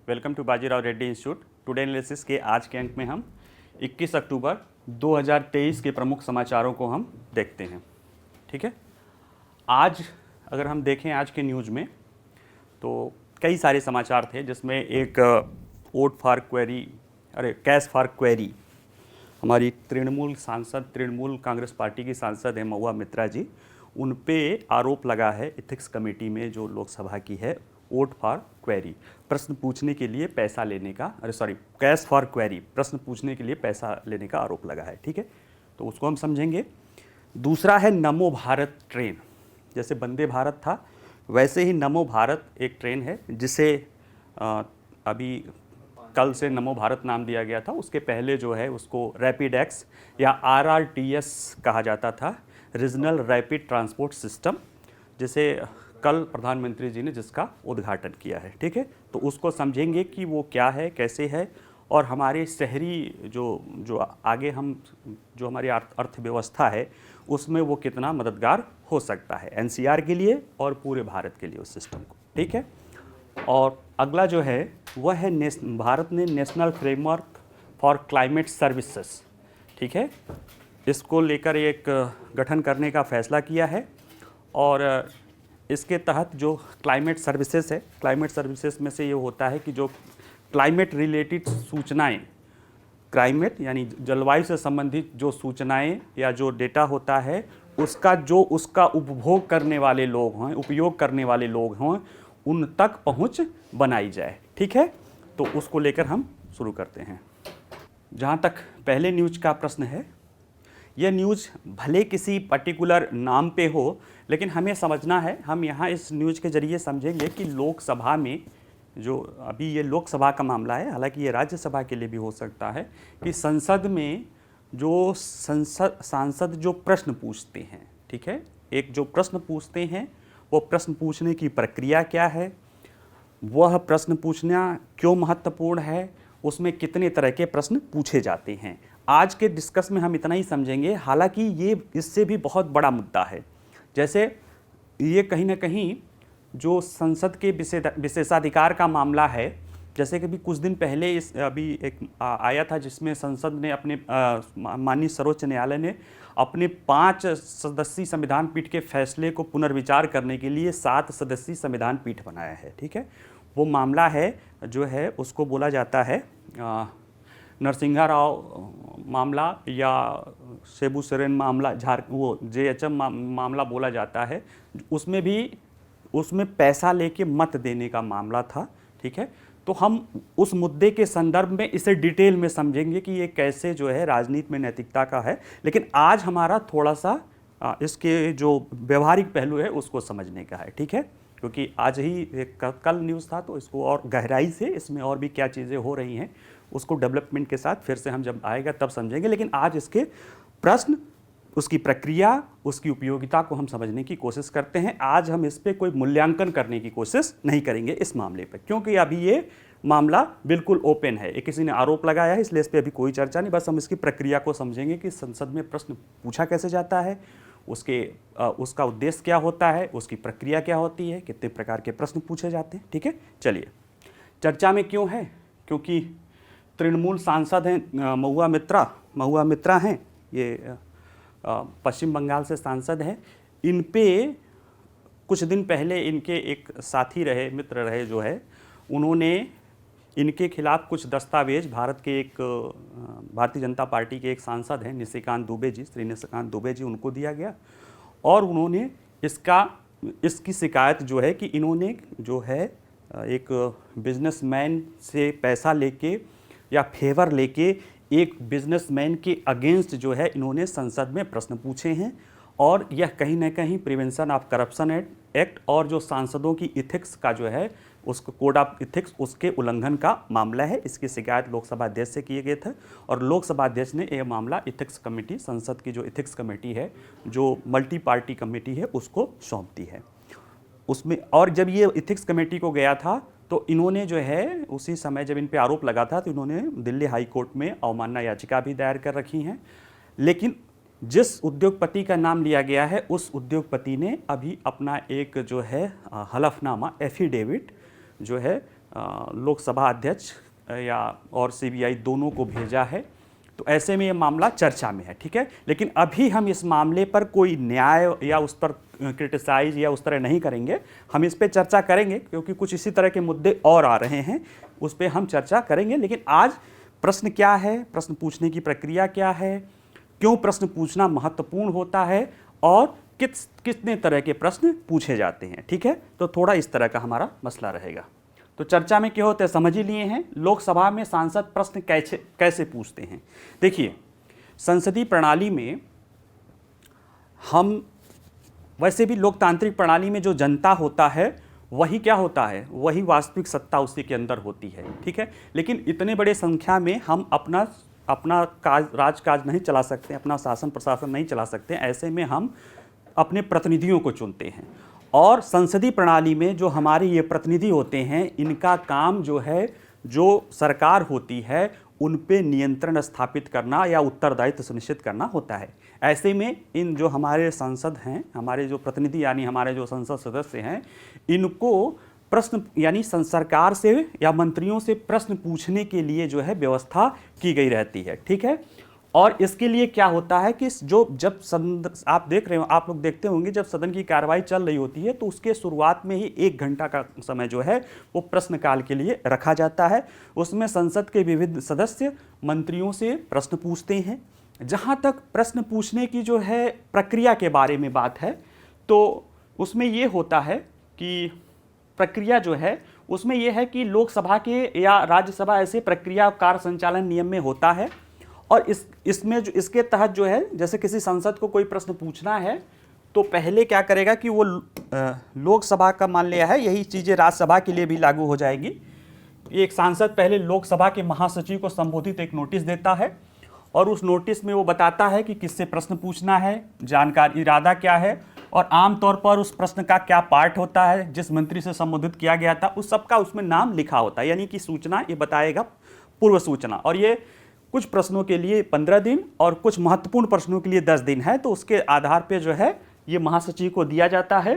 Welcome to Bajirao Reddy institute. Today analysis के आज के अंक में हम 21 अक्टूबर 2023 के प्रमुख समाचारों को हम देखते हैं। ठीक है, आज अगर हम देखें आज के न्यूज़ में तो कई सारे समाचार थे, जिसमें एक vote for query cash for query हमारी तृणमूल कांग्रेस पार्टी की सांसद है महुआ मित्रा जी, उन पे आरोप लगा है इथिक्स कमेटी में जो लोकसभा की है, वोट फॉर क्वेरी प्रश्न पूछने के लिए पैसा लेने का कैश फॉर क्वेरी प्रश्न पूछने के लिए पैसा लेने का आरोप लगा है। ठीक है, तो उसको हम समझेंगे। दूसरा है नमो भारत ट्रेन। जैसे वंदे भारत था वैसे ही नमो भारत एक ट्रेन है, जिसे अभी कल से नमो भारत नाम दिया गया था। उसके पहले जो है उसको रैपिड एक्स या RRTS कहा जाता था, रीजनल रैपिड ट्रांसपोर्ट सिस्टम, जिसे कल प्रधानमंत्री जी ने जिसका उद्घाटन किया है। ठीक है, तो उसको समझेंगे कि वो क्या है, कैसे है, और हमारे शहरी जो आगे हम जो हमारी अर्थव्यवस्था है उसमें वो कितना मददगार हो सकता है NCR के लिए और पूरे भारत के लिए उस सिस्टम को। ठीक है, और अगला जो है वह है भारत ने national framework for climate services, ठीक है, इसको लेकर एक गठन करने का फैसला किया है। और इसके तहत जो क्लाइमेट सर्विसेज है, क्लाइमेट सर्विसेज में से ये होता है कि जो क्लाइमेट रिलेटेड सूचनाएं, क्लाइमेट यानी जलवायु से संबंधित जो सूचनाएं या जो डेटा होता है, उसका उपभोग करने वाले लोग हैं, उपयोग करने वाले लोग हैं, उन तक पहुंच बनाई जाए। ठीक है, तो उसको लेकर हम शुरू करते हैं। जहां तक पहले न्यूज़ का प्रश्न है, यह न्यूज़ भले किसी पर्टिकुलर नाम पे हो, लेकिन हमें समझना है, हम यहाँ इस न्यूज़ के जरिए समझेंगे कि लोकसभा में जो अभी ये लोकसभा का मामला है, हालांकि ये राज्यसभा के लिए भी हो सकता है, कि संसद में जो सांसद जो प्रश्न पूछते हैं, ठीक है, एक जो प्रश्न पूछते हैं, वो प्रश्न पूछने की प्रक्रिया क्या है, वह प्रश्न पूछना क्यों महत्वपूर्ण है, उसमें कितने तरह के प्रश्न पूछे जाते हैं। आज के डिस्कस में हम इतना ही समझेंगे, हालांकि ये इससे भी बहुत बड़ा मुद्दा है। जैसे ये कहीं ना कहीं जो संसद के विशेषाधिकार का मामला है, जैसे कि भी कुछ दिन पहले अभी एक आया था, जिसमें संसद ने अपने माननीय सर्वोच्च न्यायालय ने अपने 5 सदस्यीय संविधान पीठ के फैसले को पुनर्विचार करने के लिए 7 सदस्यीय संविधान पीठ बनाया है। ठीक है, वो मामला है जो है उसको बोला जाता है नरसिंहा राव मामला या शेबू सोरेन मामला, वो JHM मामला बोला जाता है। उसमें पैसा लेके मत देने का मामला था। ठीक है, तो हम उस मुद्दे के संदर्भ में इसे डिटेल में समझेंगे कि ये कैसे जो है राजनीति में नैतिकता का है। लेकिन आज हमारा थोड़ा सा इसके जो व्यवहारिक पहलू है उसको समझने का है। ठीक है, क्योंकि आज ही कल न्यूज़ था, तो इसको और गहराई से इसमें और भी क्या चीज़ें हो रही हैं उसको डेवलपमेंट के साथ फिर से हम जब आएगा तब समझेंगे। लेकिन आज इसके प्रश्न, उसकी प्रक्रिया, उसकी उपयोगिता को हम समझने की कोशिश करते हैं। आज हम इस पर कोई मूल्यांकन करने की कोशिश नहीं करेंगे इस मामले पर, क्योंकि अभी ये मामला बिल्कुल ओपन है। किसी ने आरोप लगाया है, इसलिए इस पर अभी कोई चर्चा नहीं। बस हम इसकी प्रक्रिया को समझेंगे कि संसद में प्रश्न पूछा कैसे जाता है, उसका उद्देश्य क्या होता है, उसकी प्रक्रिया क्या होती है, कितने प्रकार के प्रश्न पूछे जाते हैं। ठीक है, चलिए चर्चा में क्यों है, क्योंकि तृणमूल सांसद हैं महुआ मित्रा हैं, ये पश्चिम बंगाल से सांसद हैं। इन पे कुछ दिन पहले इनके एक साथी रहे, मित्र रहे जो है, उन्होंने इनके खिलाफ कुछ दस्तावेज भारतीय जनता पार्टी के एक सांसद हैं श्री निशिकांत दुबे जी, उनको दिया गया। और उन्होंने इसकी शिकायत जो है कि इन्होंने जो है एक बिजनेसमैन से पैसा लेके या फेवर लेके एक बिजनेसमैन के अगेंस्ट जो है इन्होंने संसद में प्रश्न पूछे हैं। और यह कहीं ना कहीं प्रिवेंशन ऑफ करप्शन एक्ट और जो सांसदों की इथिक्स का जो है उसको कोड ऑफ इथिक्स, उसके उल्लंघन का मामला है। इसकी शिकायत लोकसभा अध्यक्ष से किए गए थे और लोकसभा अध्यक्ष ने यह मामला इथिक्स कमेटी, संसद की जो इथिक्स कमेटी है, जो मल्टी पार्टी कमेटी है, उसको सौंप दी है उसमें। और जब ये इथिक्स कमेटी को गया था तो इन्होंने जो है उसी समय जब इन पे आरोप लगा था तो इन्होंने दिल्ली हाई कोर्ट में अवमानना याचिका भी दायर कर रखी हैं। लेकिन जिस उद्योगपति का नाम लिया गया है उस उद्योगपति ने अभी अपना एक जो है हलफनामा, एफिडेविट जो है लोकसभा अध्यक्ष या और सीबीआई दोनों को भेजा है। तो ऐसे में ये मामला चर्चा में है, ठीक है। लेकिन अभी हम इस मामले पर कोई न्याय या उस पर क्रिटिसाइज या उस तरह नहीं करेंगे, हम इस पर चर्चा करेंगे क्योंकि कुछ इसी तरह के मुद्दे और आ रहे हैं, उस पर हम चर्चा करेंगे। लेकिन आज प्रश्न क्या है, प्रश्न पूछने की प्रक्रिया क्या है, क्यों प्रश्न पूछना महत्वपूर्ण होता है और कितने तरह के प्रश्न पूछे जाते हैं, ठीक है। तो थोड़ा इस तरह का हमारा मसला रहेगा। तो चर्चा में क्या होते हैं समझ ही लिए हैं। लोकसभा में सांसद प्रश्न कैसे पूछते हैं। देखिए, संसदीय प्रणाली में हम वैसे भी लोकतांत्रिक प्रणाली में जो जनता होता है वही क्या होता है, वही वास्तविक सत्ता उसी के अंदर होती है, ठीक है। लेकिन इतने बड़े संख्या में हम अपना राजकाज नहीं चला सकते, अपना शासन प्रशासन नहीं चला सकते। ऐसे में हम अपने प्रतिनिधियों को चुनते हैं और संसदीय प्रणाली में जो हमारे ये प्रतिनिधि होते हैं, इनका काम जो है, जो सरकार होती है उन पे नियंत्रण स्थापित करना या उत्तरदायित्व सुनिश्चित करना होता है। ऐसे में इन जो हमारे सांसद हैं, हमारे जो प्रतिनिधि यानी हमारे जो संसद सदस्य हैं, इनको प्रश्न यानी सरकार से या मंत्रियों से प्रश्न पूछने के लिए जो है व्यवस्था की गई रहती है, ठीक है। और इसके लिए क्या होता है कि जब आप देख रहे हो, आप लोग देखते होंगे जब सदन की कार्रवाई चल रही होती है तो उसके शुरुआत में ही 1 घंटा का समय जो है वो प्रश्नकाल के लिए रखा जाता है। उसमें संसद के विविध सदस्य मंत्रियों से प्रश्न पूछते हैं। जहाँ तक प्रश्न पूछने की जो है प्रक्रिया के बारे में बात है, तो उसमें ये होता है कि प्रक्रिया जो है उसमें यह है कि लोकसभा के या राज्यसभा ऐसे प्रक्रिया कार्य संचालन नियम में होता है। और इसमें जो इसके तहत जो है, जैसे किसी सांसद को कोई प्रश्न पूछना है तो पहले क्या करेगा कि वो लोकसभा का मान लिया है, यही चीज़ें राज्यसभा के लिए भी लागू हो जाएगी। एक सांसद पहले लोकसभा के महासचिव को संबोधित एक नोटिस देता है और उस नोटिस में वो बताता है कि किससे प्रश्न पूछना है, जानकारी इरादा क्या है और आमतौर पर उस प्रश्न का क्या पार्ट होता है, जिस मंत्री से संबोधित किया गया था उस सबका उसमें नाम लिखा होता है। यानी कि सूचना ये बताएगा, पूर्व सूचना। और ये कुछ प्रश्नों के लिए 15 दिन और कुछ महत्वपूर्ण प्रश्नों के लिए 10 दिन है। तो उसके आधार पे जो है ये महासचिव को दिया जाता है।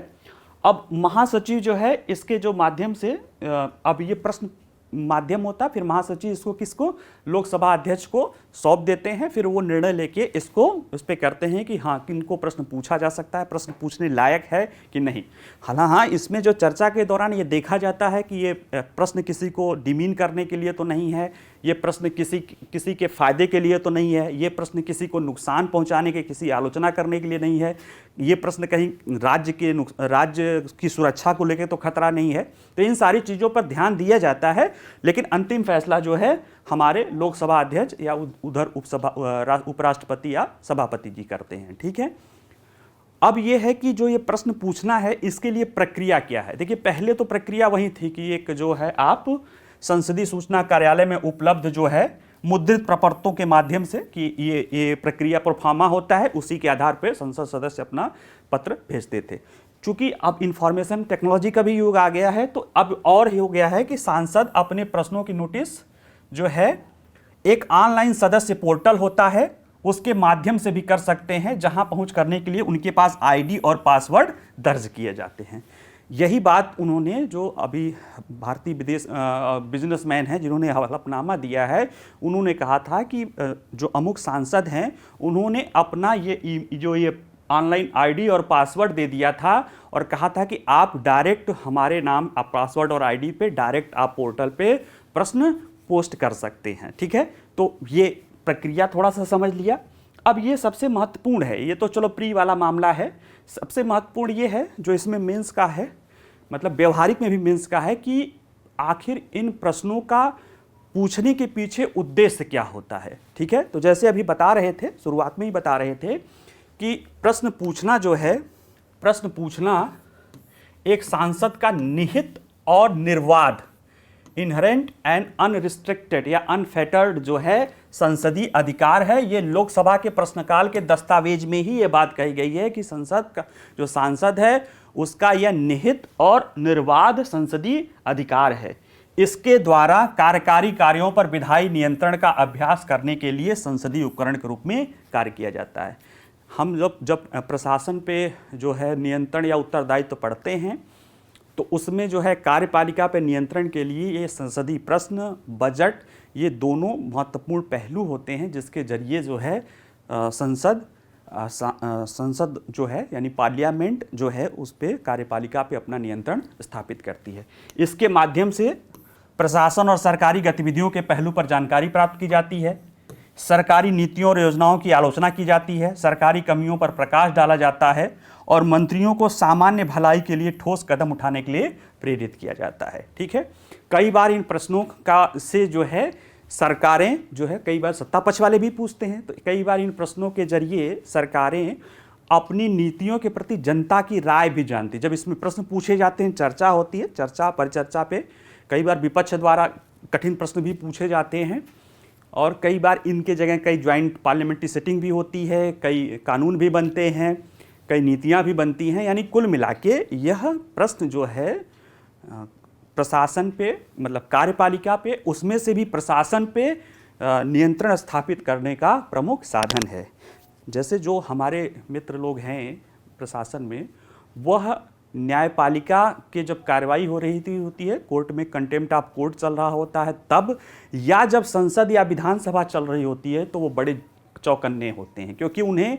अब महासचिव जो है इसके जो माध्यम से अब ये प्रश्न माध्यम होता है, फिर महासचिव इसको किसको, लोकसभा अध्यक्ष को सौंप देते हैं। फिर वो निर्णय लेके इसको उस पर करते हैं कि हाँ किनको प्रश्न पूछा जा सकता है, प्रश्न पूछने लायक है कि नहीं। हाँ, इसमें जो चर्चा के दौरान ये देखा जाता है कि ये प्रश्न किसी को डिमीन करने के लिए तो नहीं है, ये प्रश्न किसी के फायदे के लिए तो नहीं है, ये प्रश्न किसी को नुकसान पहुंचाने के, किसी आलोचना करने के लिए नहीं है, ये प्रश्न कहीं राज्य की सुरक्षा को लेकर तो खतरा नहीं है। तो इन सारी चीज़ों पर ध्यान दिया जाता है। लेकिन अंतिम फैसला जो है हमारे लोकसभा अध्यक्ष या उधर उपराष्ट्रपति या सभापति जी करते हैं, ठीक है। अब ये है कि जो ये प्रश्न पूछना है इसके लिए प्रक्रिया क्या है। देखिए, पहले तो प्रक्रिया वही थी कि एक जो है आप संसदीय सूचना कार्यालय में उपलब्ध जो है मुद्रित प्रपत्रों के माध्यम से कि ये प्रक्रिया प्रोफार्मा होता है, उसी के आधार पर संसद सदस्य अपना पत्र भेजते थे। चूंकि अब इंफॉर्मेशन टेक्नोलॉजी का भी युग आ गया है तो अब और हो गया है कि सांसद अपने प्रश्नों की नोटिस जो है एक ऑनलाइन सदस्य पोर्टल होता है उसके माध्यम से भी कर सकते हैं, जहां पहुंच करने के लिए उनके पास आईडी और पासवर्ड दर्ज किए जाते हैं। यही बात उन्होंने जो अभी भारतीय विदेश बिजनेसमैन हैं जिन्होंने हलफनामा दिया है, उन्होंने कहा था कि जो अमुक सांसद हैं उन्होंने अपना ये ऑनलाइन आईडी और पासवर्ड दे दिया था और कहा था कि आप डायरेक्ट हमारे नाम, आप पासवर्ड और आईडी पे डायरेक्ट आप पोर्टल पे प्रश्न पोस्ट कर सकते हैं, ठीक है। तो ये प्रक्रिया थोड़ा सा समझ लिया। अब ये सबसे महत्वपूर्ण है, ये तो चलो प्री वाला मामला है। सबसे महत्वपूर्ण ये है जो इसमें मेंस का है, मतलब व्यवहारिक में भी मेंस का है, कि आखिर इन प्रश्नों का पूछने के पीछे उद्देश्य क्या होता है, ठीक है। तो जैसे अभी बता रहे थे, शुरुआत में ही बता रहे थे कि प्रश्न पूछना जो है, प्रश्न पूछना एक सांसद का निहित और निर्वाध, इनहेरेंट एंड अनरिस्ट्रिक्टेड या अनफेटर्ड जो है संसदीय अधिकार है। ये लोकसभा के प्रश्नकाल के दस्तावेज में ही ये बात कही गई है कि संसद का जो सांसद है उसका यह निहित और निर्वाध संसदीय अधिकार है। इसके द्वारा कार्यकारी कार्यों पर विधायी नियंत्रण का अभ्यास करने के लिए संसदीय उपकरण के रूप में कार्य किया जाता है। हम जब प्रशासन पे जो है नियंत्रण या उत्तरदायित्व पढ़ते हैं तो उसमें जो है कार्यपालिका पे नियंत्रण के लिए ये संसदीय प्रश्न, बजट, ये दोनों महत्वपूर्ण पहलू होते हैं जिसके जरिए जो है संसद जो है यानी पार्लियामेंट जो है उस पर कार्यपालिका पे अपना नियंत्रण स्थापित करती है। इसके माध्यम से प्रशासन और सरकारी गतिविधियों के पहलू पर जानकारी प्राप्त की जाती है, सरकारी नीतियों और योजनाओं की आलोचना की जाती है, सरकारी कमियों पर प्रकाश डाला जाता है और मंत्रियों को सामान्य भलाई के लिए ठोस कदम उठाने के लिए प्रेरित किया जाता है। ठीक है, कई बार इन प्रश्नों का से जो है सरकारें जो है कई बार सत्ता पक्ष वाले भी पूछते हैं, तो कई बार इन प्रश्नों के जरिए सरकारें अपनी नीतियों के प्रति जनता की राय भी जानती है। जब इसमें प्रश्न पूछे जाते हैं, चर्चा होती है, चर्चा परिचर्चा पे कई बार विपक्ष द्वारा कठिन प्रश्न भी पूछे जाते हैं और कई बार इनके जगह कई ज्वाइंट पार्लियामेंट्री सेटिंग भी होती है, कई कानून भी बनते हैं, कई नीतियां भी बनती हैं। यानी कुल मिला के यह प्रश्न जो है प्रशासन पे मतलब कार्यपालिका पे, उसमें से भी प्रशासन पे नियंत्रण स्थापित करने का प्रमुख साधन है। जैसे जो हमारे मित्र लोग हैं प्रशासन में, वह न्यायपालिका के जब कार्रवाई हो रही होती है, कोर्ट में कंटेम्प्ट ऑफ कोर्ट चल रहा होता है तब, या जब संसद या विधानसभा चल रही होती है, तो वो बड़े चौकन्ने होते हैं क्योंकि उन्हें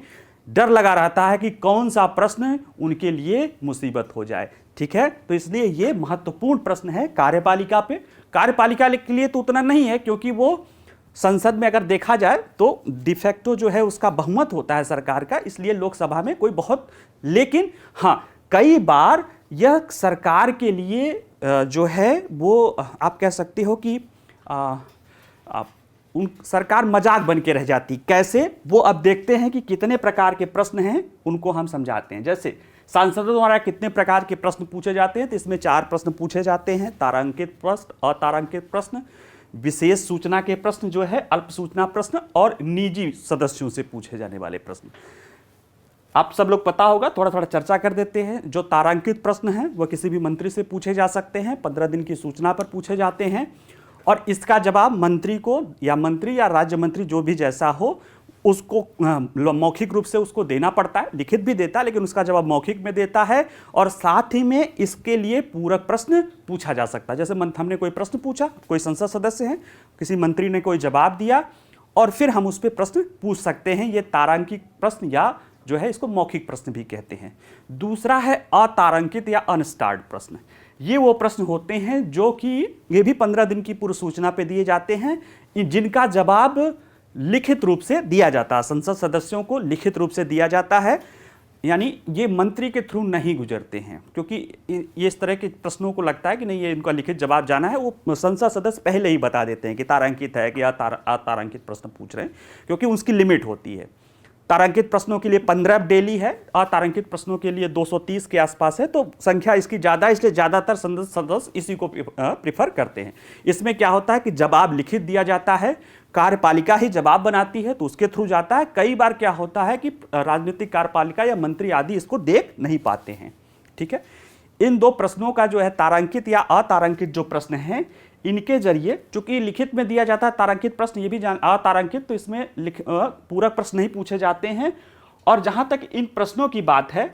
डर लगा रहता है कि कौन सा प्रश्न उनके लिए मुसीबत हो जाए। ठीक है, तो इसलिए ये महत्वपूर्ण प्रश्न है कार्यपालिका पे। कार्यपालिका के लिए तो उतना नहीं है क्योंकि वो संसद में अगर देखा जाए तो डिफेक्टो जो है उसका बहुमत होता है सरकार का, इसलिए लोकसभा में कोई बहुत, लेकिन हाँ कई बार यह सरकार के लिए जो है वो आप कह सकते हो कि सरकार मजाक बन के रह जाती। कैसे, वो अब देखते हैं कि कितने प्रकार के प्रश्न हैं, उनको हम समझाते हैं। जैसे सांसदों द्वारा कितने प्रकार के प्रश्न पूछे जाते हैं, तो इसमें 4 प्रश्न पूछे जाते हैं: तारांकित प्रश्न, अतारांकित प्रश्न, विशेष सूचना के प्रश्न जो है, अल्प सूचना प्रश्न और निजी सदस्यों से पूछे जाने वाले प्रश्न। आप सब लोग पता होगा, थोड़ा थोड़ा चर्चा कर देते हैं। जो तारांकित प्रश्न हैं वह किसी भी मंत्री से पूछे जा सकते हैं, 15 दिन की सूचना पर पूछे जाते हैं और इसका जवाब मंत्री को या राज्य मंत्री जो भी जैसा हो उसको मौखिक रूप से उसको देना पड़ता है, लिखित भी देता है लेकिन उसका जवाब मौखिक में देता है और साथ ही में इसके लिए पूरक प्रश्न पूछा जा सकता है। जैसे हमने कोई प्रश्न पूछा, कोई संसद सदस्य हैं, किसी मंत्री ने कोई जवाब दिया और फिर हम उस पर प्रश्न पूछ सकते हैं। ये तारांकित प्रश्न या जो है इसको मौखिक प्रश्न भी कहते हैं। दूसरा है अतारांकित या अनस्टार्ड प्रश्न। ये वो प्रश्न होते हैं जो कि ये भी 15 दिन की पूर्व सूचना पे दिए जाते हैं, जिनका जवाब लिखित रूप से दिया जाता है, संसद सदस्यों को लिखित रूप से दिया जाता है। यानी ये मंत्री के थ्रू नहीं गुजरते हैं क्योंकि ये इस तरह के प्रश्नों को लगता है कि नहीं ये इनका लिखित जवाब जाना है, वो संसद सदस्य पहले ही बता देते हैं कि तारांकित है कि अतारांकित प्रश्न पूछ रहे हैं, क्योंकि उसकी लिमिट होती है। तारांकित प्रश्नों के लिए 15 डेली है, अतारांकित प्रश्नों के लिए 230 के आसपास है, तो संख्या इसकी ज़्यादा, इसलिए ज़्यादातर संसद सदस्य इसी को प्रिफर करते हैं। इसमें क्या होता है कि जवाब लिखित दिया जाता है, कार्यपालिका ही जवाब बनाती है तो उसके थ्रू जाता है। कई बार क्या होता है कि राजनीतिक कार्यपालिका या मंत्री आदि इसको देख नहीं पाते हैं। ठीक है, इन 2 प्रश्नों का जो है तारांकित या अतारांकित जो प्रश्न हैं, इनके जरिए, चूंकि लिखित में दिया जाता है तारांकित प्रश्न, ये भी अतारांकित, तो इसमें पूरक प्रश्न नहीं पूछे जाते हैं। और जहां तक इन प्रश्नों की बात है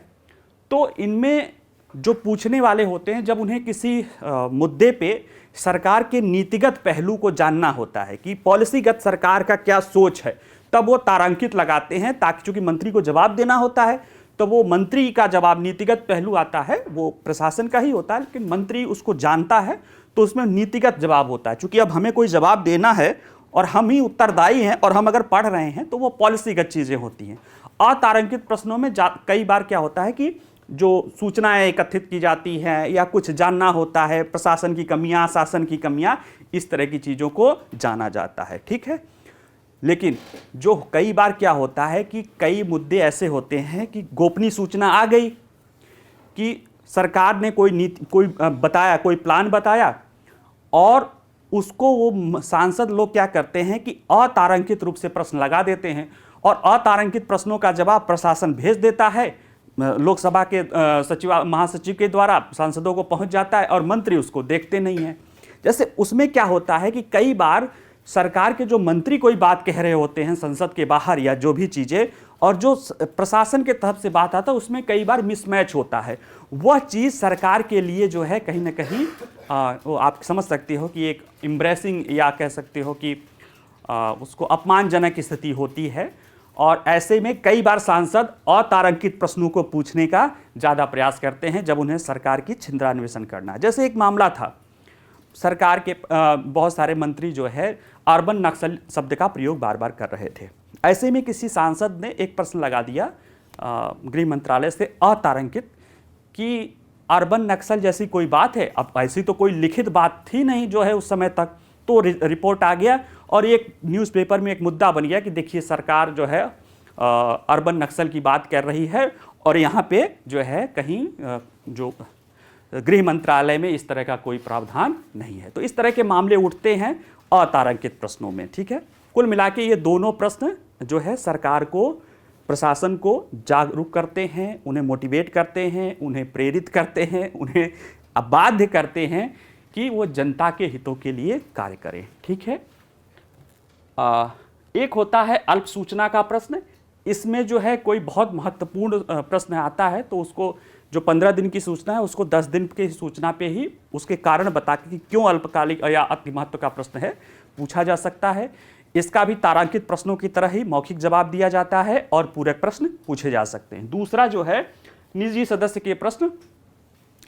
तो इनमें जो पूछने वाले होते हैं, जब उन्हें किसी मुद्दे पे सरकार के नीतिगत पहलू को जानना होता है कि पॉलिसीगत सरकार का क्या सोच है, तब वो तारांकित लगाते हैं, ताकि चूंकि मंत्री को जवाब देना होता है तो वो मंत्री का जवाब नीतिगत पहलू आता है, वो प्रशासन का ही होता है, लेकिन मंत्री उसको जानता है तो उसमें नीतिगत जवाब होता है। चूंकि अब हमें कोई जवाब देना है और हम ही उत्तरदायी हैं और हम अगर पढ़ रहे हैं तो वो पॉलिसीगत चीज़ें होती हैं। अतारांकित प्रश्नों में कई बार क्या होता है कि जो सूचनाएं एकत्रित की जाती हैं या कुछ जानना होता है, प्रशासन की कमियां, शासन की कमियां, इस तरह की चीज़ों को जाना जाता है। ठीक है, लेकिन जो कई बार क्या होता है कि कई मुद्दे ऐसे होते हैं कि गोपनीय सूचना आ गई कि सरकार ने कोई प्लान बताया और उसको वो सांसद लोग क्या करते हैं कि अतारांकित रूप से प्रश्न लगा देते हैं और अतारांकित प्रश्नों का जवाब प्रशासन भेज देता है, लोकसभा के महासचिव के द्वारा सांसदों को पहुंच जाता है और मंत्री उसको देखते नहीं हैं। जैसे उसमें क्या होता है कि कई बार सरकार के जो मंत्री कोई बात कह रहे होते हैं संसद के बाहर या जो भी चीज़ें, और जो प्रशासन के तरफ से बात आता है उसमें कई बार मिसमैच होता है। वह चीज़ सरकार के लिए जो है कहीं ना कहीं वो आप समझ सकते हो कि एक एम्ब्रेसिंग या कह सकते हो कि उसको अपमानजनक स्थिति होती है। और ऐसे में कई बार सांसद अतारांकित प्रश्नों को पूछने का ज़्यादा प्रयास करते हैं जब उन्हें सरकार की छिंद्रान्वेषण करना है। जैसे एक मामला था, सरकार के बहुत सारे मंत्री जो है अर्बन नक्सल शब्द का प्रयोग बार बार कर रहे थे। ऐसे में किसी सांसद ने एक प्रश्न लगा दिया गृह मंत्रालय से अतारांकित कि अर्बन नक्सल जैसी कोई बात है। अब ऐसी तो कोई लिखित बात थी नहीं जो है उस समय तक, तो रिपोर्ट आ गया और एक न्यूज़पेपर में एक मुद्दा बन गया कि देखिए सरकार जो है अर्बन नक्सल की बात कर रही है और यहाँ पे जो है कहीं जो गृह मंत्रालय में इस तरह का कोई प्रावधान नहीं है। तो इस तरह के मामले उठते हैं अतारांकित प्रश्नों में। ठीक है, कुल मिला के ये दोनों प्रश्न जो है सरकार को, प्रशासन को जागरूक करते हैं, उन्हें मोटिवेट करते हैं, उन्हें प्रेरित करते हैं, उन्हें बाध्य करते हैं कि वो जनता के हितों के लिए कार्य करें। ठीक है, एक होता है अल्प सूचना का प्रश्न। इसमें जो है कोई बहुत महत्वपूर्ण प्रश्न आता है तो उसको जो 15 दिन की सूचना है उसको 10 दिन की सूचना पे ही उसके कारण बता के कि क्यों अल्पकालिक या अति महत्व का प्रश्न है पूछा जा सकता है। इसका भी तारांकित प्रश्नों की तरह ही मौखिक जवाब दिया जाता है और पूरक प्रश्न पूछे जा सकते हैं। दूसरा जो है निजी सदस्य के प्रश्न,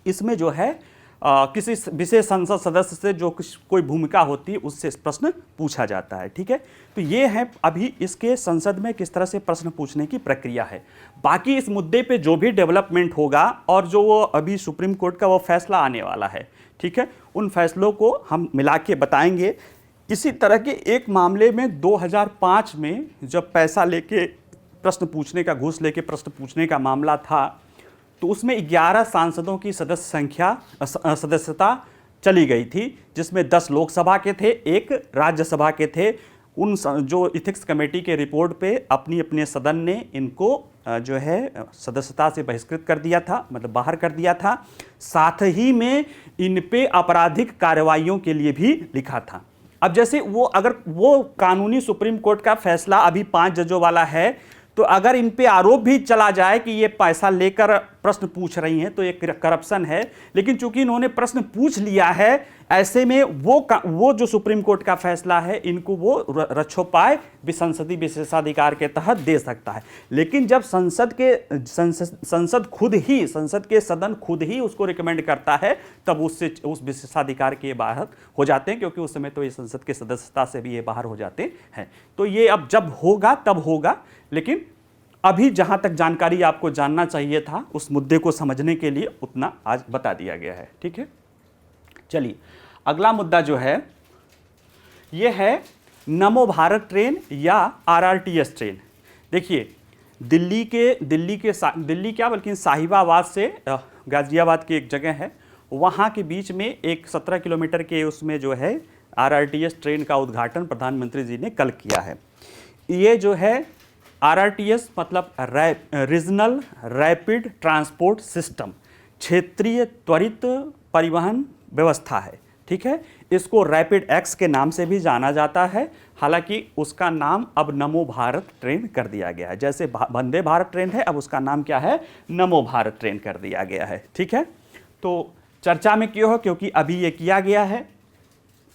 इसमें जो है किसी विशेष संसद सदस्य से जो कोई भूमिका होती है उससे प्रश्न पूछा जाता है। ठीक है, तो ये है अभी इसके संसद में किस तरह से प्रश्न पूछने की प्रक्रिया है। बाकी इस मुद्दे पे जो भी डेवलपमेंट होगा और जो वो अभी सुप्रीम कोर्ट का वो फैसला आने वाला है, ठीक है, उन फैसलों को हम मिला के बताएंगे। इसी तरह के एक मामले में 2005 में जब पैसा लेके प्रश्न पूछने का, घूस लेके प्रश्न पूछने का मामला था, तो उसमें 11 सांसदों की सदस्यता चली गई थी, जिसमें 10 लोकसभा के थे, 1 राज्यसभा के थे। उन जो इथिक्स कमेटी के रिपोर्ट पे अपनी अपने सदन ने इनको जो है सदस्यता से बहिष्कृत कर दिया था, मतलब बाहर कर दिया था। साथ ही में इन पे आपराधिक कार्रवाइयों के लिए भी लिखा था। अब जैसे वो अगर वो कानूनी सुप्रीम कोर्ट का फैसला अभी 5 जजों वाला है, तो अगर इन पे आरोप भी चला जाए कि ये पैसा लेकर प्रश्न पूछ रही हैं तो ये करप्शन है, लेकिन चूंकि इन्होंने प्रश्न पूछ लिया है, ऐसे में वो जो सुप्रीम कोर्ट का फैसला है इनको वो रक्षोपाय संसदीय विशेषाधिकार के तहत दे सकता है। लेकिन जब संसद के सदन खुद ही उसको रिकमेंड करता है, तब उससे उस विशेषाधिकार के बाहर हो जाते हैं, क्योंकि उस समय तो ये संसद के सदस्यता से भी ये बाहर हो जाते हैं। तो ये अब जब होगा तब होगा, लेकिन अभी जहां तक जानकारी आपको जानना चाहिए था उस मुद्दे को समझने के लिए उतना आज बता दिया गया है। ठीक है, चलिए अगला मुद्दा जो है ये है नमो भारत ट्रेन या आरआरटीएस ट्रेन। देखिए दिल्ली क्या बल्कि साहिबाबाद से गाजियाबाद की एक जगह है, वहाँ के बीच में एक 17 किलोमीटर के उसमें जो है आरआरटीएस ट्रेन का उद्घाटन प्रधानमंत्री जी ने कल किया है। ये जो है आरआरटीएस मतलब रीजनल रैपिड ट्रांसपोर्ट सिस्टम, क्षेत्रीय त्वरित परिवहन व्यवस्था है। ठीक है, इसको रैपिड एक्स के नाम से भी जाना जाता है, हालांकि उसका नाम अब नमो भारत ट्रेन कर दिया गया है। जैसे वंदे भारत ट्रेन है, अब उसका नाम क्या है, नमो भारत ट्रेन कर दिया गया है। ठीक है, तो चर्चा में क्यों है, क्योंकि अभी ये किया गया है।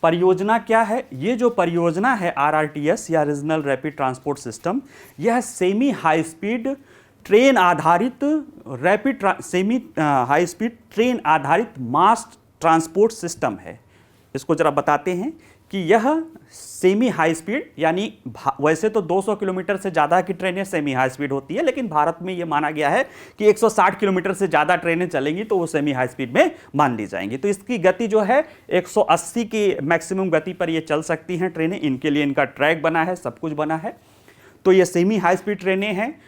परियोजना क्या है, ये जो परियोजना है आरआरटीएस या रीजनल रैपिड ट्रांसपोर्ट सिस्टम, यह सेमी हाई स्पीड ट्रेन आधारित मास ट्रांसपोर्ट सिस्टम है। इसको जरा बताते हैं कि यह सेमी हाई स्पीड यानी वैसे तो 200 किलोमीटर से ज़्यादा की ट्रेनें सेमी हाई स्पीड होती है, लेकिन भारत में ये माना गया है कि 160 किलोमीटर से ज़्यादा ट्रेनें चलेंगी तो वो सेमी हाई स्पीड में मान ली जाएंगी। तो इसकी गति जो है 180 की मैक्सिमम गति पर ये चल सकती हैं ट्रेनें। इनके लिए इनका ट्रैक बना है, सब कुछ बना है। तो ये सेमी हाई स्पीड ट्रेनें हैं,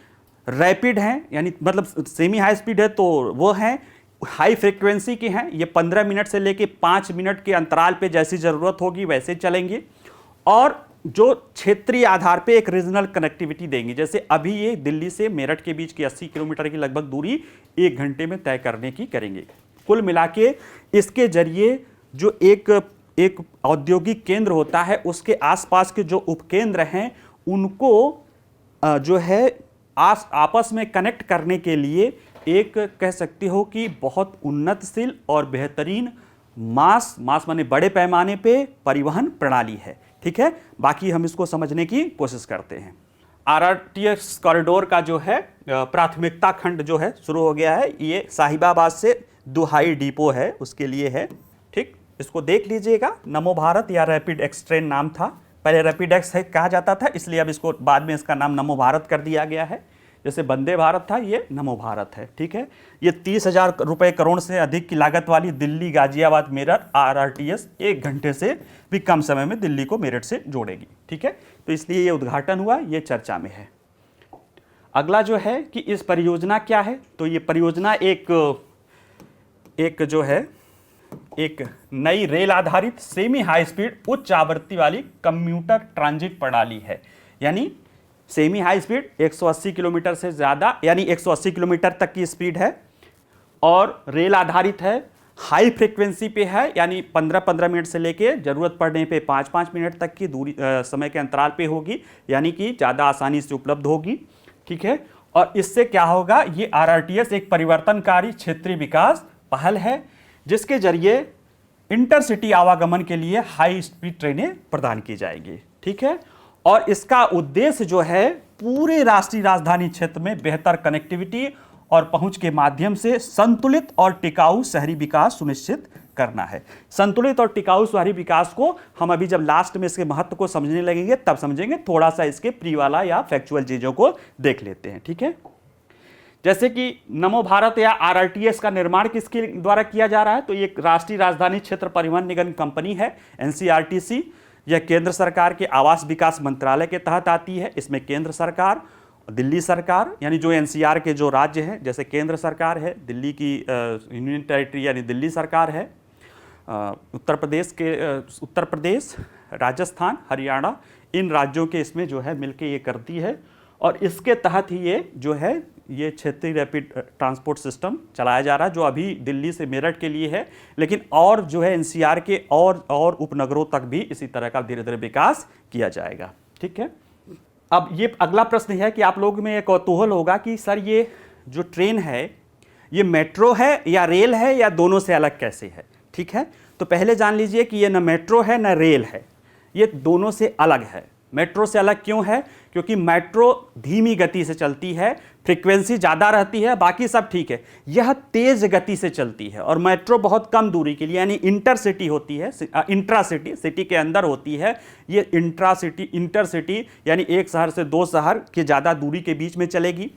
रैपिड हैं, यानी मतलब सेमी हाई स्पीड है तो वो हैं, हाई फ्रीक्वेंसी की हैं। ये 15 मिनट से लेके 5 मिनट के अंतराल पे जैसी ज़रूरत होगी वैसे चलेंगी, और जो क्षेत्रीय आधार पे एक रीजनल कनेक्टिविटी देंगी। जैसे अभी ये दिल्ली से मेरठ के बीच की 80 किलोमीटर की लगभग दूरी 1 घंटे में तय करने की करेंगे। कुल मिला के इसके जरिए जो एक औद्योगिक केंद्र होता है उसके आसपास के जो उपकेंद्र हैं उनको जो है आपस में कनेक्ट करने के लिए एक कह सकते हो कि बहुत उन्नतशील और बेहतरीन मास माने बड़े पैमाने पे परिवहन प्रणाली है। ठीक है, बाकी हम इसको समझने की कोशिश करते हैं। आरआरटीएस कॉरिडोर का जो है प्राथमिकता खंड जो है शुरू हो गया है। ये साहिबाबाद से दुहाई डिपो है, उसके लिए है। ठीक, इसको देख लीजिएगा। नमो भारत या रैपिड एक्स ट्रेन नाम था, पहले रैपिड एक्स कहा जाता था, इसलिए अब इसको बाद में इसका नाम नमो भारत कर दिया गया है। जैसे वंदे भारत था, ये नमो भारत है। ठीक है, ये 30,000 रुपये करोड़ से अधिक की लागत वाली दिल्ली गाजियाबाद मेरठ आरआरटीएस 1 घंटे से भी कम समय में दिल्ली को मेरठ से जोड़ेगी। ठीक है, तो इसलिए ये उद्घाटन हुआ, ये चर्चा में है। अगला जो है कि इस परियोजना क्या है, तो ये परियोजना एक जो है एक नई रेल आधारित सेमी हाई स्पीड उच्च आवृत्ति वाली कम्यूटर ट्रांजिट प्रणाली है। यानी सेमी हाई स्पीड 180 किलोमीटर से ज़्यादा, यानी 180 किलोमीटर तक की स्पीड है और रेल आधारित है, हाई फ्रीक्वेंसी पे है, यानी 15-15 मिनट से लेके ज़रूरत पड़ने पे 5-5 मिनट तक की दूरी समय के अंतराल पे होगी, यानी कि ज़्यादा आसानी से उपलब्ध होगी। ठीक है, और इससे क्या होगा, ये आरआरटीएस एक परिवर्तनकारी क्षेत्रीय विकास पहल है जिसके जरिए इंटरसिटी आवागमन के लिए हाई स्पीड ट्रेनें प्रदान की जाएगी। ठीक है, और इसका उद्देश्य जो है पूरे राष्ट्रीय राजधानी क्षेत्र में बेहतर कनेक्टिविटी और पहुंच के माध्यम से संतुलित और टिकाऊ शहरी विकास सुनिश्चित करना है। संतुलित और टिकाऊ शहरी विकास को हम अभी जब लास्ट में इसके महत्व को समझने लगेंगे तब समझेंगे। थोड़ा सा इसके प्री वाला या फैक्चुअल चीजों को देख लेते हैं। ठीक है, जैसे कि नमो भारत या आरआरटीएस का निर्माण किसके द्वारा किया जा रहा है, तो ये राष्ट्रीय राजधानी क्षेत्र परिवहन निगम कंपनी है, एनसीआरटीसी। यह केंद्र सरकार के आवास विकास मंत्रालय के तहत आती है। इसमें केंद्र सरकार, दिल्ली सरकार, यानी जो एनसीआर के जो राज्य हैं, जैसे केंद्र सरकार है, दिल्ली की यूनियन टेरिटरी यानी दिल्ली सरकार है, उत्तर प्रदेश, राजस्थान, हरियाणा, इन राज्यों के इसमें जो है मिलके ये करती है। और इसके तहत ही ये जो है ये क्षेत्रीय रैपिड ट्रांसपोर्ट सिस्टम चलाया जा रहा है, जो अभी दिल्ली से मेरठ के लिए है, लेकिन और जो है एनसीआर के और उपनगरों तक भी इसी तरह का धीरे धीरे विकास किया जाएगा। ठीक है, अब ये अगला प्रश्न है कि आप लोग में एक कौतूहल होगा कि सर ये जो ट्रेन है ये मेट्रो है या रेल है या दोनों से अलग कैसे है। ठीक है, तो पहले जान लीजिए कि ये न मेट्रो है न रेल है, ये दोनों से अलग है। मेट्रो से अलग क्यों है, क्योंकि मेट्रो धीमी गति से चलती है, फ्रीक्वेंसी ज़्यादा रहती है, बाकी सब ठीक है। यह तेज़ गति से चलती है और मेट्रो बहुत कम दूरी के लिए, यानी इंटरसिटी होती है, इंट्रासिटी, सिटी के अंदर होती है। ये इंटरसिटी यानी एक शहर से दो शहर के ज़्यादा दूरी के बीच में चलेगी,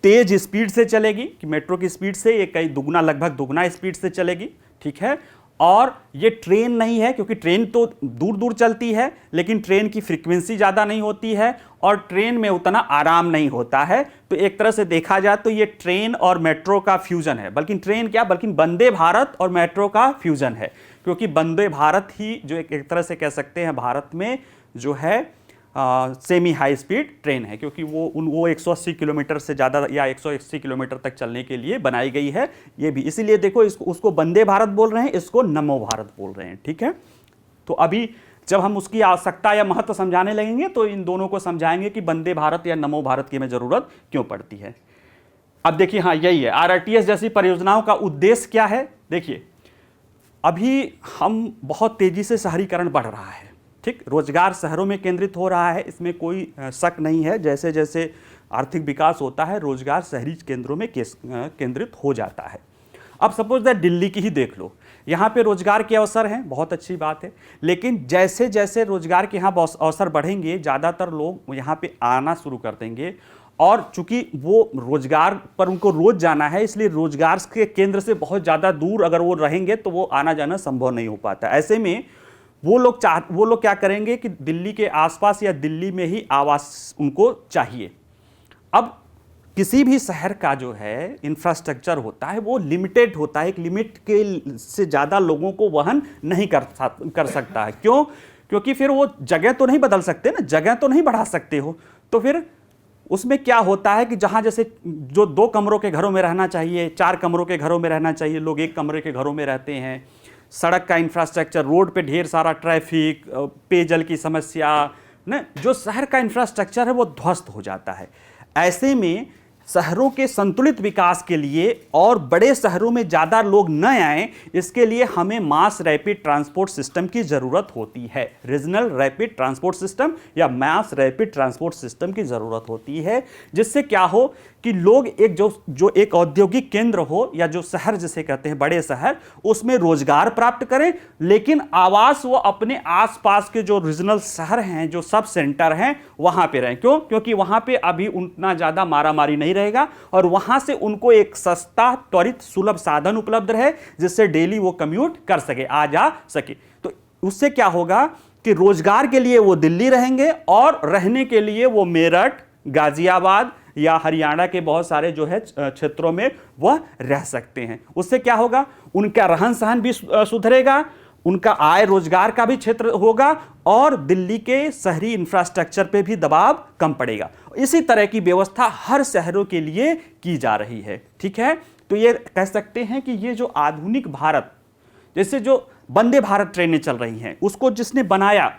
तेज़ स्पीड से चलेगी कि मेट्रो की स्पीड से ये कई दुगना, लगभग दुगना स्पीड से चलेगी। ठीक है, और ये ट्रेन नहीं है, क्योंकि ट्रेन तो दूर दूर चलती है, लेकिन ट्रेन की फ्रीक्वेंसी ज़्यादा नहीं होती है और ट्रेन में उतना आराम नहीं होता है। तो एक तरह से देखा जाए तो ये ट्रेन और मेट्रो का फ्यूज़न है, बल्कि ट्रेन क्या, बल्कि वंदे भारत और मेट्रो का फ्यूज़न है। क्योंकि वंदे भारत ही जो एक तरह से कह सकते हैं भारत में जो है सेमी हाई स्पीड ट्रेन है, क्योंकि वो 180 किलोमीटर से ज़्यादा या 180 किलोमीटर तक चलने के लिए बनाई गई है। ये भी इसीलिए देखो उसको वंदे भारत बोल रहे हैं, इसको नमो भारत बोल रहे हैं। ठीक है, तो अभी जब हम उसकी आवश्यकता या महत्व समझाने लगेंगे तो इन दोनों को समझाएंगे कि वंदे भारत या नमो भारत की हमें ज़रूरत क्यों पड़ती है। अब देखिए, हाँ यही है आरआरटीएस जैसी परियोजनाओं का उद्देश्य क्या है। देखिए, अभी हम बहुत तेज़ी से शहरीकरण बढ़ रहा है। ठीक, रोजगार शहरों में केंद्रित हो रहा है, इसमें कोई शक नहीं है। जैसे जैसे आर्थिक विकास होता है, रोजगार शहरी केंद्रों में केंद्रित हो जाता है। अब सपोज दैट दिल्ली की ही देख लो, यहाँ पे रोजगार के अवसर हैं, बहुत अच्छी बात है, लेकिन जैसे जैसे रोजगार के यहाँ अवसर बढ़ेंगे, ज़्यादातर लोग यहाँ पे आना शुरू कर देंगे। और चूंकि वो रोजगार पर उनको रोज जाना है, इसलिए रोजगार के केंद्र से बहुत ज़्यादा दूर अगर वो रहेंगे तो वो आना जाना संभव नहीं हो पाता। ऐसे में वो लोग क्या करेंगे कि दिल्ली के आसपास या दिल्ली में ही आवास उनको चाहिए। अब किसी भी शहर का जो है इंफ्रास्ट्रक्चर होता है वो लिमिटेड होता है, एक लिमिट के से ज़्यादा लोगों को वहन नहीं कर सकता है। क्यों? क्योंकि फिर वो जगह तो नहीं बदल सकते ना, जगह तो नहीं बढ़ा सकते हो। तो फिर उसमें क्या होता है कि जहाँ जैसे जो 2 कमरों के घरों में रहना चाहिए, 4 कमरों के घरों में रहना चाहिए, लोग 1 कमरे के घरों में रहते हैं। सड़क का इंफ्रास्ट्रक्चर, रोड पे ढेर सारा ट्रैफिक, पेयजल की समस्या न, जो शहर का इंफ्रास्ट्रक्चर है वो ध्वस्त हो जाता है। ऐसे में शहरों के संतुलित विकास के लिए और बड़े शहरों में ज़्यादा लोग न आएं, इसके लिए हमें मास रैपिड ट्रांसपोर्ट सिस्टम की ज़रूरत होती है। रीजनल रैपिड ट्रांसपोर्ट सिस्टम या मास रैपिड ट्रांसपोर्ट सिस्टम की ज़रूरत होती है, जिससे क्या हो कि लोग एक जो एक औद्योगिक केंद्र हो या जो शहर जिसे कहते हैं बड़े शहर, उसमें रोजगार प्राप्त करें, लेकिन आवास वो अपने आसपास के जो रीजनल शहर हैं, जो सब सेंटर हैं, वहां पे रहें। क्यों? क्योंकि वहां पे अभी उतना ज़्यादा मारामारी नहीं रहेगा और वहां से उनको एक सस्ता, त्वरित, सुलभ साधन उपलब्ध रहे, जिससे डेली वो कम्यूट कर सके, आ जा सके। तो उससे क्या होगा कि रोजगार के लिए वो दिल्ली रहेंगे और रहने के लिए वो मेरठ, गाजियाबाद या हरियाणा के बहुत सारे जो है क्षेत्रों में वह रह सकते हैं। उससे क्या होगा, उनका रहन सहन भी सुधरेगा, उनका आय रोजगार का भी क्षेत्र होगा और दिल्ली के शहरी इंफ्रास्ट्रक्चर पे भी दबाव कम पड़ेगा। इसी तरह की व्यवस्था हर शहरों के लिए की जा रही है। ठीक है, तो ये कह सकते हैं कि ये जो आधुनिक भारत, जैसे जो वंदे भारत ट्रेनें चल रही हैं, उसको जिसने बनाया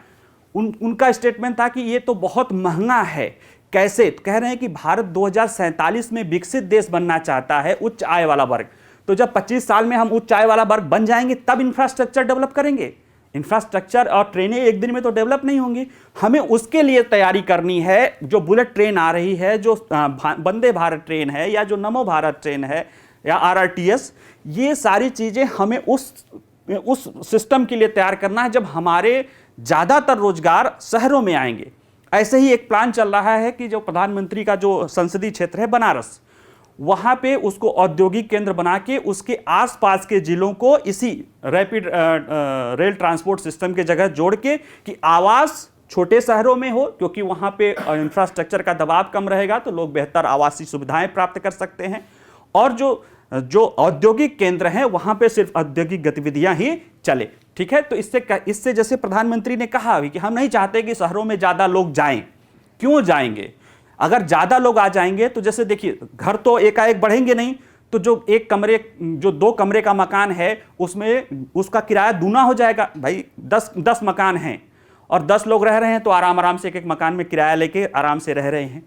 उनका स्टेटमेंट था कि ये तो बहुत महंगा है। कैसे? कह रहे हैं कि भारत 2047 में विकसित देश बनना चाहता है, उच्च आय वाला वर्ग। तो जब 25 साल में हम उच्च आय वाला वर्ग बन जाएंगे तब इंफ्रास्ट्रक्चर डेवलप करेंगे। इंफ्रास्ट्रक्चर और ट्रेनें एक दिन में तो डेवलप नहीं होंगी, हमें उसके लिए तैयारी करनी है। जो बुलेट ट्रेन आ रही है, जो वंदे भारत ट्रेन है या जो नमो भारत ट्रेन है या RRTS, ये सारी चीज़ें हमें उस सिस्टम के लिए तैयार करना है जब हमारे ज़्यादातर रोजगार शहरों में आएंगे। ऐसे ही एक प्लान चल रहा है कि जो प्रधानमंत्री का जो संसदीय क्षेत्र है बनारस, वहां पे उसको औद्योगिक केंद्र बना के उसके आसपास के जिलों को इसी रैपिड रेल ट्रांसपोर्ट सिस्टम के जगह जोड़ के कि आवास छोटे शहरों में हो, क्योंकि वहां पे इंफ्रास्ट्रक्चर का दबाव कम रहेगा तो लोग बेहतर आवासीय सुविधाएं प्राप्त कर सकते हैं। और जो औद्योगिक केंद्र हैं वहां पे सिर्फ औद्योगिक गतिविधियां ही चले। ठीक है, तो इससे जैसे प्रधानमंत्री ने कहा अभी कि हम नहीं चाहते कि शहरों में ज्यादा लोग जाएं। क्यों जाएंगे? अगर ज्यादा लोग आ जाएंगे तो जैसे देखिए, घर तो एकाएक बढ़ेंगे नहीं, तो जो 2 कमरे का मकान है उसमें उसका किराया दूना हो जाएगा। भाई 10 मकान हैं और 10 लोग रह रहे हैं तो आराम से एक मकान में किराया लेके आराम से रह रहे हैं।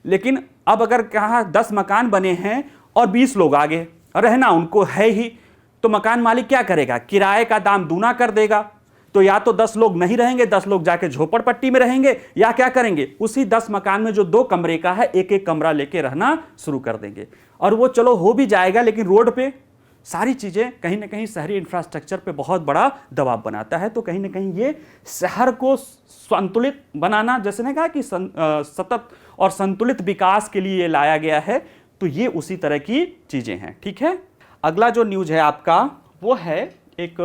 लेकिन अब अगर कहा 10 मकान बने हैं और 20 लोग आगे रहना उनको है ही, तो मकान मालिक क्या करेगा? किराए का दाम दूना कर देगा। तो या तो 10 लोग नहीं रहेंगे, 10 लोग जाके झोपड़पट्टी में रहेंगे, या क्या करेंगे, उसी 10 मकान में जो 2 कमरे का है एक कमरा लेके रहना शुरू कर देंगे। और वो चलो हो भी जाएगा, लेकिन रोड पे सारी चीज़ें कहीं ना कहीं शहरी इंफ्रास्ट्रक्चर पे बहुत बड़ा दबाव बनाता है। तो कहीं ना कहीं ये शहर को संतुलित बनाना, जैसे ने कहा कि सतत और संतुलित विकास के लिए लाया गया है, तो ये उसी तरह की चीज़ें हैं। ठीक है, अगला जो न्यूज है आपका वो है एक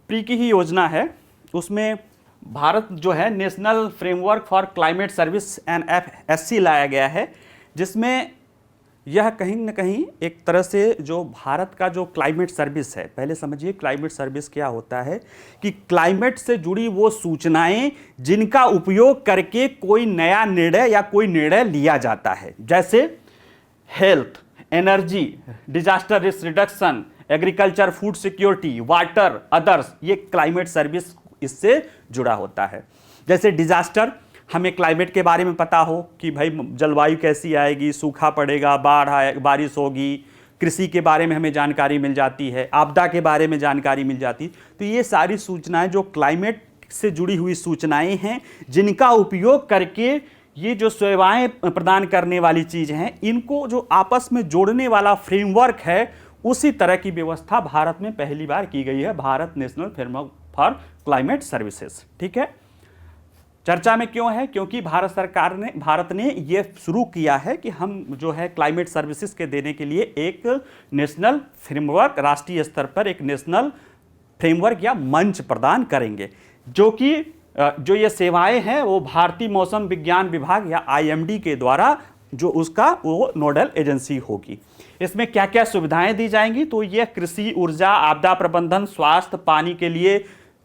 प्री की ही योजना है, उसमें भारत जो है national framework for climate service NFSC लाया गया है, जिसमें यह कहीं ना कहीं एक तरह से जो भारत का जो क्लाइमेट सर्विस है, पहले समझिए क्लाइमेट सर्विस क्या होता है कि क्लाइमेट से जुड़ी वो सूचनाएं जिनका उपयोग करके कोई नया निर्णय या कोई निर्णय लिया जाता है, जैसे health, energy, disaster risk reduction, agriculture, food security, water, others, ये क्लाइमेट सर्विस इससे जुड़ा होता है। जैसे डिजास्टर, हमें क्लाइमेट के बारे में पता हो कि भाई जलवायु कैसी आएगी, सूखा पड़ेगा, बारिश होगी, कृषि के बारे में हमें जानकारी मिल जाती है, आपदा के बारे में जानकारी मिल जाती। तो ये सारी सूचनाएं जो क्लाइमेट से जुड़ी हुई सूचनाएं हैं, जिनका उपयोग करके ये जो सेवाएं प्रदान करने वाली चीज़ हैं, इनको जो आपस में जोड़ने वाला फ्रेमवर्क है, उसी तरह की व्यवस्था भारत में पहली बार की गई है, Bharat national framework for climate services. ठीक है, चर्चा में क्यों है? क्योंकि भारत ने ये शुरू किया है कि हम जो है क्लाइमेट सर्विसेज के देने के लिए एक नेशनल फ्रेमवर्क, राष्ट्रीय स्तर पर एक नेशनल फ्रेमवर्क या मंच प्रदान करेंगे, जो ये सेवाएं हैं वो भारतीय मौसम विज्ञान विभाग या IMD के द्वारा जो उसका वो नोडल एजेंसी होगी। इसमें क्या क्या सुविधाएं दी जाएंगी? तो ये कृषि, ऊर्जा, आपदा प्रबंधन, स्वास्थ्य, पानी के लिए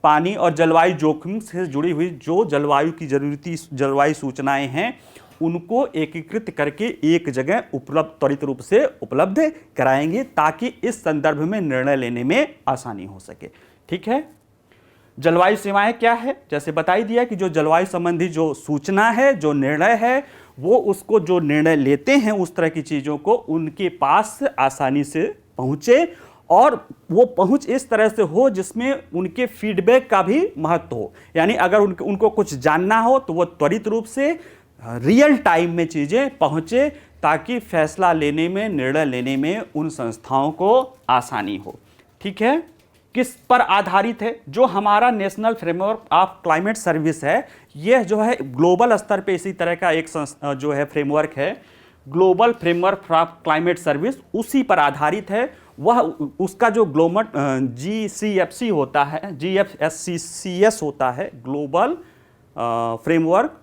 पानी और जलवायु जोखिम से जुड़ी हुई जो जलवायु की जरूरती जलवायु सूचनाएं हैं, उनको एकीकृत करके एक जगह त्वरित रूप से उपलब्ध कराएंगे, ताकि इस संदर्भ में निर्णय लेने में आसानी हो सके। ठीक है, जलवायु सेवाएं क्या है? जैसे बताई दिया कि जो जलवायु संबंधी जो सूचना है, जो निर्णय है, वो उसको जो निर्णय लेते हैं उस तरह की चीज़ों को उनके पास आसानी से पहुँचे, और वो पहुंच इस तरह से हो जिसमें उनके फीडबैक का भी महत्व हो। यानी अगर उनको कुछ जानना हो तो वो त्वरित रूप से रियल टाइम में चीज़ें पहुंचे, ताकि फैसला लेने में, निर्णय लेने में उन संस्थाओं को आसानी हो। ठीक है, किस पर आधारित है? जो हमारा national framework of climate service है, यह जो है ग्लोबल स्तर पे इसी तरह का एक जो है फ्रेमवर्क है, global framework of climate service, उसी पर आधारित है। वह उसका जो ग्लोबल GCFC होता है, GFSCCS होता है, global framework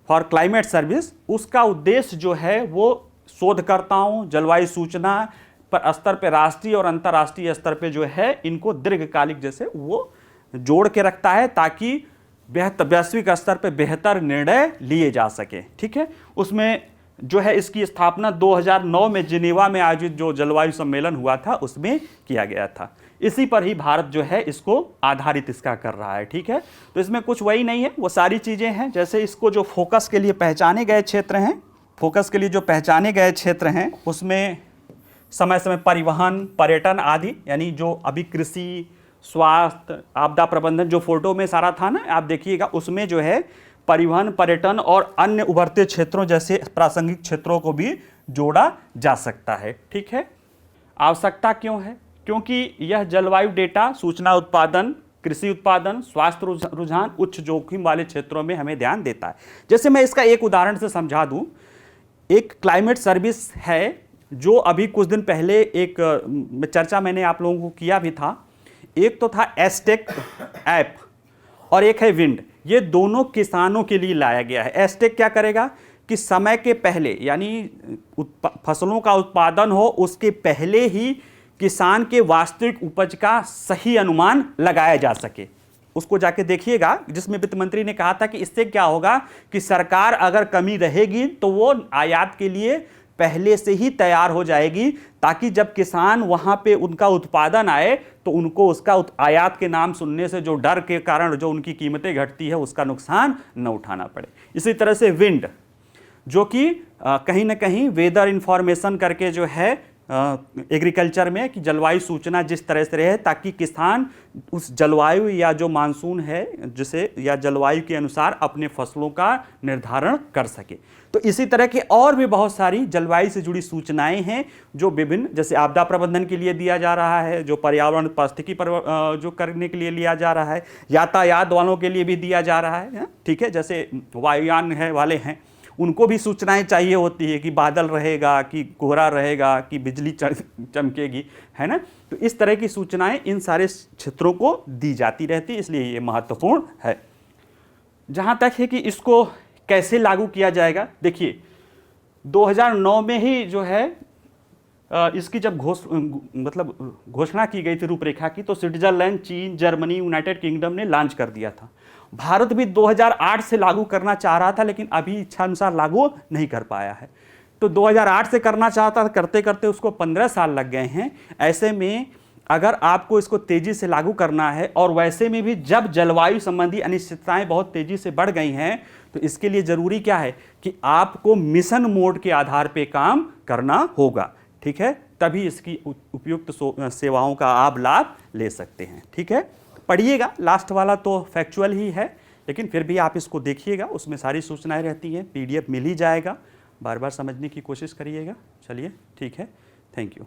for climate service, उसका उद्देश्य जो है वो शोधकर्ताओं, जलवायु सूचना पर स्तर पे, राष्ट्रीय और अंतर्राष्ट्रीय स्तर पे जो है इनको दीर्घकालिक जैसे वो जोड़ के रखता है, ताकि वैश्विक स्तर पे बेहतर निर्णय लिए जा सके। ठीक है, उसमें जो है इसकी स्थापना 2009 में जिनेवा में आयोजित जो जलवायु सम्मेलन हुआ था उसमें किया गया था। इसी पर ही भारत जो है इसको आधारित इसका कर रहा है। ठीक है, तो इसमें कुछ वही नहीं है, वो सारी चीज़ें हैं। जैसे इसको जो फोकस के लिए पहचाने गए क्षेत्र हैं, फोकस के लिए जो पहचाने गए क्षेत्र हैं उसमें समय समय परिवहन, पर्यटन आदि, यानी जो अभी कृषि, स्वास्थ्य, आपदा प्रबंधन जो फोटो में सारा था ना, आप देखिएगा उसमें जो है परिवहन, पर्यटन और अन्य उभरते क्षेत्रों जैसे प्रासंगिक क्षेत्रों को भी जोड़ा जा सकता है। ठीक है, आवश्यकता क्यों है? क्योंकि यह जलवायु डेटा सूचना उत्पादन, कृषि उत्पादन, स्वास्थ्य रुझान, उच्च जोखिम वाले क्षेत्रों में हमें ध्यान देता है। जैसे मैं इसका एक उदाहरण से समझा दूं, एक क्लाइमेट सर्विस है जो अभी कुछ दिन पहले एक चर्चा मैंने आप लोगों को किया भी था। एक तो था एस्टेक ऐप और एक है विंड। ये दोनों किसानों के लिए लाया गया है। एस्टेक क्या करेगा कि समय के पहले, यानी फसलों का उत्पादन हो उसके पहले ही किसान के वास्तविक उपज का सही अनुमान लगाया जा सके। उसको जाके देखिएगा, जिसमें वित्त मंत्री ने कहा था कि इससे क्या होगा कि सरकार अगर कमी रहेगी तो वो आयात के लिए पहले से ही तैयार हो जाएगी, ताकि जब किसान वहां पे उनका उत्पादन आए तो उनको उसका आयात के नाम सुनने से जो डर के कारण जो उनकी कीमतें घटती है उसका नुकसान न उठाना पड़े। इसी तरह से विंड, जो कि कहीं ना कहीं वेदर इंफॉर्मेशन करके जो है एग्रीकल्चर में कि जलवायु सूचना जिस तरह से रहे, ताकि किसान उस जलवायु या जो मानसून है जिसे या जलवायु के अनुसार अपने फसलों का निर्धारण कर सके। तो इसी तरह के और भी बहुत सारी जलवायु से जुड़ी सूचनाएं हैं जो विभिन्न, जैसे आपदा प्रबंधन के लिए दिया जा रहा है, जो पर्यावरण पारिस्थितिकी पर जो करने के लिए लिया जा रहा है, यातायात वालों के लिए भी दिया जा रहा है। ठीक है, जैसे वायुयान है वाले हैं, उनको भी सूचनाएं चाहिए होती है कि बादल रहेगा, कि कोहरा रहेगा, कि बिजली चमकेगी, है ना। तो इस तरह की सूचनाएं इन सारे क्षेत्रों को दी जाती रहती है, इसलिए ये महत्वपूर्ण है। जहाँ तक है कि इसको कैसे लागू किया जाएगा, देखिए 2009 में ही जो है इसकी जब घोषणा की गई थी रूपरेखा की, तो स्विट्जरलैंड, चीन, जर्मनी, यूनाइटेड किंगडम ने लॉन्च कर दिया था। भारत भी 2008 से लागू करना चाह रहा था, लेकिन अभी इच्छा अनुसार लागू नहीं कर पाया है। तो 2008 से करना चाहता था, करते करते उसको 15 साल लग गए हैं। ऐसे में अगर आपको इसको तेजी से लागू करना है, और वैसे में भी जब जलवायु संबंधी अनिश्चितताएं बहुत तेजी से बढ़ गई हैं, तो इसके लिए जरूरी क्या है कि आपको मिशन मोड के आधार पर काम करना होगा। ठीक है, तभी इसकी उपयुक्त सेवाओं का आप लाभ ले सकते हैं। ठीक है, पढ़िएगा, लास्ट वाला तो फैक्चुअल ही है, लेकिन फिर भी आप इसको देखिएगा, उसमें सारी सूचनाएं रहती हैं, PDF मिल ही जाएगा। बार बार समझने की कोशिश करिएगा। चलिए, ठीक है, थैंक यू।